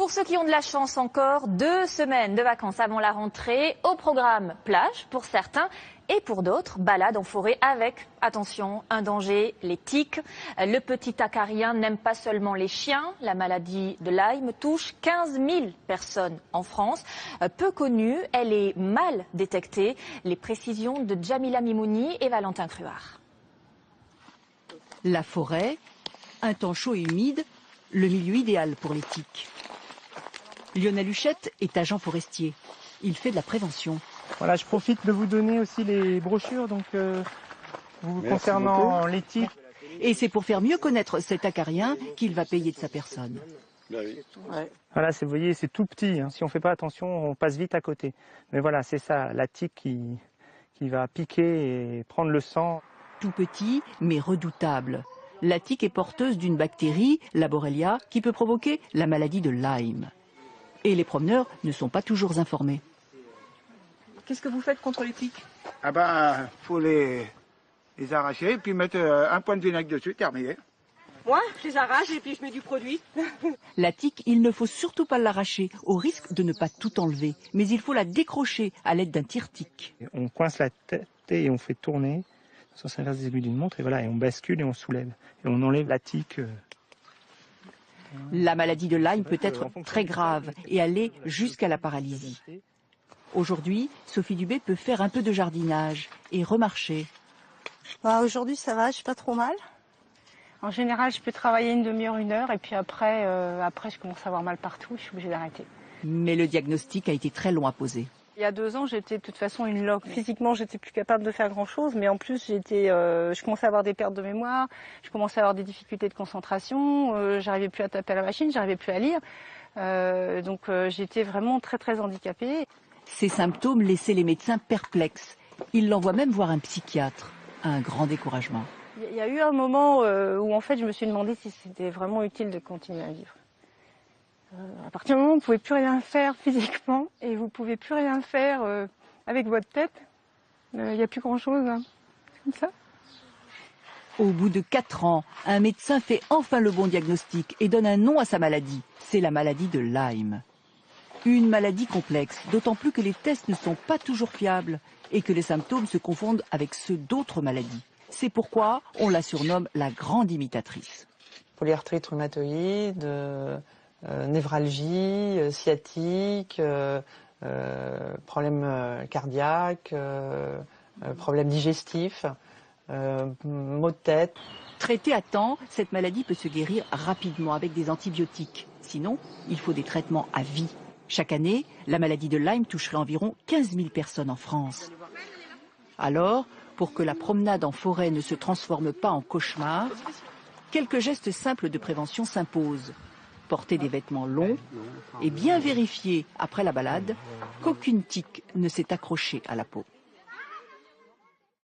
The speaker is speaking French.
Pour ceux qui ont de la chance encore, 2 semaines de vacances avant la rentrée. Au programme, plage pour certains et pour d'autres, balade en forêt avec, attention, un danger, les tiques. Le petit acarien n'aime pas seulement les chiens. La maladie de Lyme touche 15 000 personnes en France. Peu connue, elle est mal détectée. Les précisions de Jamila Mimouni et Valentin Cruard. La forêt, un temps chaud et humide, le milieu idéal pour les tiques. Lionel Huchette est agent forestier. Il fait de la prévention. Voilà, je profite de vous donner aussi les brochures concernant les tiques. Et c'est pour faire mieux connaître cet acarien qu'il va payer de sa personne. Voilà, vous voyez, c'est tout petit. Hein. Si on ne fait pas attention, on passe vite à côté. Mais voilà, c'est ça, la tique qui va piquer et prendre le sang. Tout petit, mais redoutable. La tique est porteuse d'une bactérie, la Borrelia, qui peut provoquer la maladie de Lyme. Et les promeneurs ne sont pas toujours informés. Qu'est-ce que vous faites contre les tiques? Ah ben, faut les arracher et puis mettre un point de vinaigre dessus, terminé. Moi, je les arrache et puis je mets du produit. La tique, il ne faut surtout pas l'arracher, au risque de ne pas tout enlever. Mais il faut la décrocher à l'aide d'un tire-tique. On coince la tête et on fait tourner sur l'inverse des aiguilles d'une montre et voilà, et on bascule et on soulève. Et on enlève la tique. La maladie de Lyme peut être très grave et aller jusqu'à la paralysie. Aujourd'hui, Sophie Dubé peut faire un peu de jardinage et remarcher. Aujourd'hui, ça va, je suis pas trop mal. En général, je peux travailler une demi-heure, 1 heure, et puis après, je commence à avoir mal partout, je suis obligée d'arrêter. Mais le diagnostic a été très long à poser. Il y a 2 ans, j'étais de toute façon une loque. Physiquement, j'étais plus capable de faire grand-chose, mais en plus, je commençais à avoir des pertes de mémoire, je commençais à avoir des difficultés de concentration, j'arrivais plus à taper à la machine, j'arrivais plus à lire. Donc j'étais vraiment très très handicapée. Ces symptômes laissaient les médecins perplexes. Ils l'envoient même voir un psychiatre. Un grand découragement. Il y a eu un moment où en fait je me suis demandé si c'était vraiment utile de continuer à vivre. À partir du moment où vous ne pouvez plus rien faire physiquement et vous ne pouvez plus rien faire avec votre tête, il n'y a plus grand-chose. Hein. C'est comme ça. Au bout de 4 ans, un médecin fait enfin le bon diagnostic et donne un nom à sa maladie. C'est la maladie de Lyme. Une maladie complexe, d'autant plus que les tests ne sont pas toujours fiables et que les symptômes se confondent avec ceux d'autres maladies. C'est pourquoi on la surnomme la grande imitatrice. Polyarthrite rhumatoïde, névralgie, sciatique, problèmes cardiaques, problèmes digestifs, maux de tête. Traitée à temps, cette maladie peut se guérir rapidement avec des antibiotiques. Sinon, il faut des traitements à vie. Chaque année, la maladie de Lyme toucherait environ 15 000 personnes en France. Alors, pour que la promenade en forêt ne se transforme pas en cauchemar, quelques gestes simples de prévention s'imposent. Porter des vêtements longs et bien vérifier après la balade qu'aucune tique ne s'est accrochée à la peau.